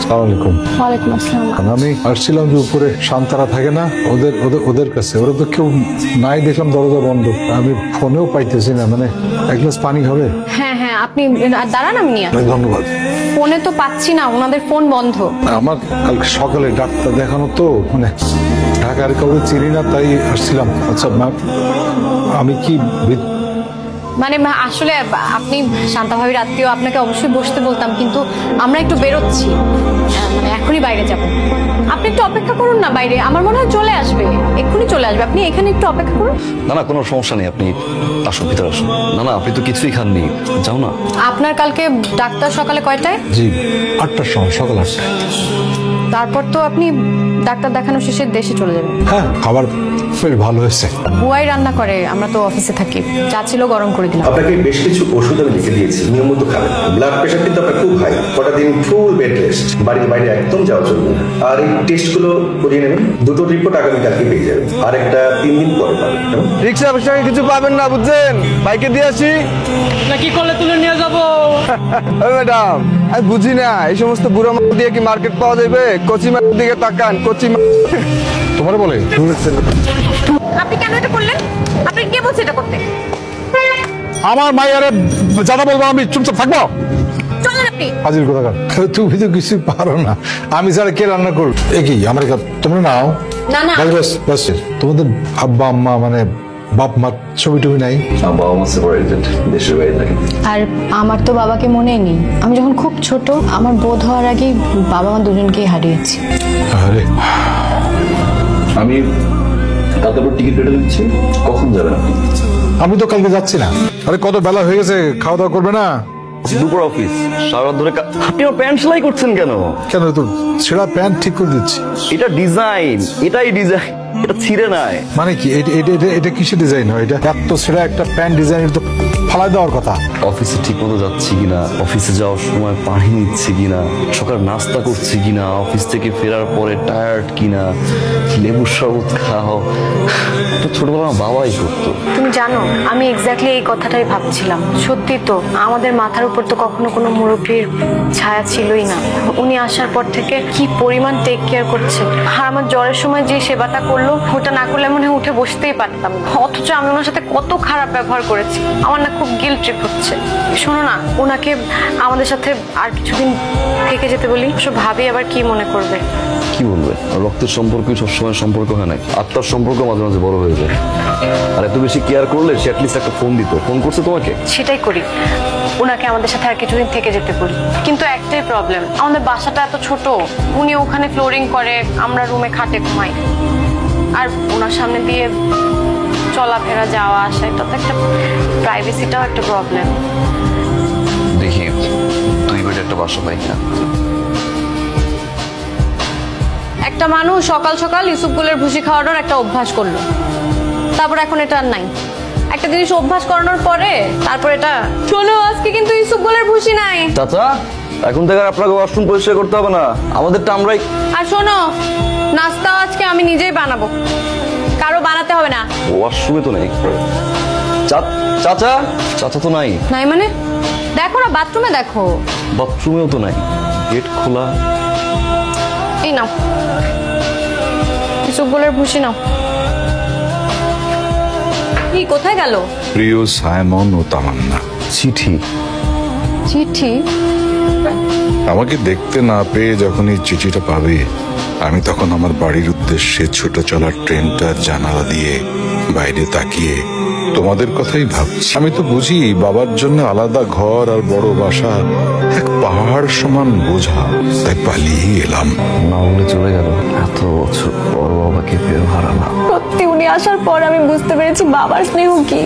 ওয়ালাইকুম আসসালাম। আমি আসছিলাম যে উপরে শান্তারা থাকে না, ওদের কাছে। ওরা তো কেউ নাই, দেখলাম দরজা বন্ধ। আমি ফোনেও পাইতেছি না, মানে এক গ্লাস পানি হবে? হ্যাঁ হ্যাঁ, আপনি দাঁড়ান, আমি নিয়ে আসি। ধন্যবাদ। ফোনে তো পাচ্ছি না, ওনাদের ফোন বন্ধ। আমার কালকে সকালে ডাক্তার দেখানো তো, মানে ঢাকার কাউকে চিনি না, তাই আসছিলাম। আচ্ছা ম্যাম, আমি কি মানে আসলে আপনি শান্তা ভাবির আত্মীয়, আপনাকে অবশ্যই বসতে বলতাম, কিন্তু আমরা একটু বেরোচ্ছি, মানে এখনই বাইরে যাব। আপনি একটু অপেক্ষা করুন না বাইরে, আমার মনে হয় চলে আসবে, এক্ষুনি চলে আসবে। আপনি এখানে একটু অপেক্ষা করুন। না না, কোনো সমস্যা নেই, আপনি আসুন, ভিতরে আসুন। না না, আপনি তো কিছুই খাননি, যাও না। আপনার কালকে ডাক্তার সকালে কয়টায়? জি 8টার সময়, সকাল 8টায়। তারপর তো আপনি ডাক্তার দেখানো শেষে দেশে চলে যাবেন। হ্যাঁ, খাবার বেশ ভালো হয়েছে। বুয়াই রান্না করে, আমরা তো অফিসে থাকি, যা ছিল গরম করে দিলাম। আপনাকে বেশ কিছু ওষুধ আমি লিখে দিয়েছি, নিয়মিত খাবেন। ব্লাড প্রেশার কিন্তু আপনার খুব হাই, কটা দিন ফুল বেড রেস্ট, বাড়ির বাইরে একদম যাওয়া চলবে না। আর এই টেস্টগুলো করিয়ে নেবেন, দুটো রিপোর্ট আগামীকালকে পেয়ে যাবেন, আর একটা 3 দিন পরে পাবেন। রিক্সা ফিক্সাকে কিছু পাবেন না, বুঝছেন? বাইকে দিয়ে আসি না, কি করলে তুলে নিয়ে যাবো? ম্যাডাম, আমি বুঝি না এই সমস্ত বুড়ো মাল দিয়ে কি মার্কেট পাওয়া যাবে? কচি মাল দিকে তাকান, কচি মাল। তোমার বলে আপনি কেন এটা করলেন? আপনি কে বলছে এটা করতে? আমার মায়ের যারা বলবো আমি চুপচাপ থাকবো? চলেন আপনি। হাজির কোথাকার, তুমি তো কিছু পারো না, আমি ছাড়া কে রান্না করবো? একই আমার তোমরা নাও। না না, বাস বাস, তোমাদের আব্বা আম্মা মানে বাপ মার ছবি টবি নাই? বাবা মা সেপারেটেড, দেশের বাইরে থাকে। আর আমার তো বাবাকে মনেই নেই। আমি যখন খুব ছোট, আমার বোধ হওয়ার আগেই বাবা মা দুজনকেই হারিয়েছি। আরে আমি কালকে টিকিট কেটে দিচ্ছি, কখন যাবেন আপনি? আমি তো কালকে যাচ্ছি না। আরে কত বেলা হয়ে গেছে, খাওয়া দাওয়া করবে না? দুপুর অফিস, সারা রাত ধরে আপনি আমার প্যান্ট সেলাই করছেন কেন? কেন, তোর ছেঁড়া প্যান্ট ঠিক করে দিচ্ছি। এটা ডিজাইন, এটাই ডিজাইন, এটা ছিঁড়ে নাই। মানে কি এটা কিসের ডিজাইন হয়? এটা এত ছেঁড়া একটা প্যান্ট ডিজাইন তো ফালাই দেওয়ার কথা। অফিসে ঠিক মতো যাচ্ছি কিনা, অফিসে যাওয়ার সময় পানি নিচ্ছি কিনা, সকাল নাস্তা করছি কিনা, অফিস থেকে ফেরার পরে টায়ার্ড কিনা, লেবুর শরবত খাও, তো ছোটবেলা আমার বাবাই করতো। তুমি জানো, আমি এক্স্যাক্টলি এই কথাটাই ভাবছিলাম। সত্যি তো, আমাদের মাথার উপর তো কখনো কোনো মুরব্বীর ছায়া ছিলই না। উনি আসার পর থেকে কি পরিমাণ টেক কেয়ার করছে। আর আমার জ্বরের সময় যে সেবাটা করলো, ওটা না করলে মনে হয় উঠে বসতেই পারতাম না। অথচ আমি ওনার সাথে কত খারাপ ব্যবহার করেছি। আমার না খুব গিল্ট ট্রিপ হচ্ছে। শোনো না, ওনাকে আমাদের সাথে আর কিছুদিন থেকে যেতে বলি। সব ভাবি আবার কি মনে করবে। কি বলবে? রক্তের সম্পর্কই সবসময় সম্পর্ক হয় না, আত্মার সম্পর্ক মাঝে মাঝে বড় হয়ে যায়। আর এত বেশি কেয়ার করলে সে অ্যাটলিস্ট একটা ফোন দিত। ফোন করছে তোমাকে? সেটাই করি, ওনাকে আমাদের সাথে আর কিছুদিন থেকে যেতে বলি। কিন্তু একটাই প্রবলেম, আমাদের বাসাটা এত ছোট, উনি ওখানে ফ্লোরিং করে, আমরা রুমে খাটে ঘুমাই। আর ওনার সামনে দিয়ে চলাফেরা যাওয়া আসা, এটা তো একটা প্রাইভেসিটাও একটা প্রবলেম। দেখি 2 বেডের একটা বাসা পাই কিনা। একটা মানুষ সকাল সকাল ইউসুফগুলের ভুসি খাওয়ানোর একটা অভ্যাস করলো, তারপর এখন এটা আর নাই। একটা জিনিস অভ্যাস করানোর পরে তারপর এটা। শোনো, আজকে কিন্তু ইউসুফগুলের ভুসি নাই। চাচা, এখন থেকে আর আপনাকে ওয়াশরুম পরিষ্কার করতে হবে না, আমাদেরটা আমরাই। আর শোনো, নাস্তাও আজকে আমি নিজেই বানাবো, কারো বানাতে হবে না। ওয়াশরুমে তো নেই। চাচা, চাচা তো নাই। নাই মানে? দেখো না, বাথরুমে দেখো। বাথরুমেও তো নাই, গেট খোলা। এই নাও, ইউসুফগুলের ভুসি নাও। কি, কোথায় গেল? প্রিয় সায়মন ও তামান্না, চিঠি। চিঠি? আমাকে দেখতে না পেয়ে যখন এই চিঠিটা পাবে, আমি তখন আমার বাড়ির উদ্দেশ্যে ছুটে চলার ট্রেনটার জানালা দিয়ে বাইরে তাকিয়ে তোমাদের কথাই ভাবছি। আমি তো বুঝি বাবার জন্য আলাদা ঘর আর বড় বাসা এক পাহাড় সমান বোঝা, তাই পালিয়ে এলাম। না বলে চলে গেল, এত বছর পর বাবাকে পেয়ে হারালাম। সত্যি উনি আসার পর আমি বুঝতে পেরেছি বাবার স্নেহ কি।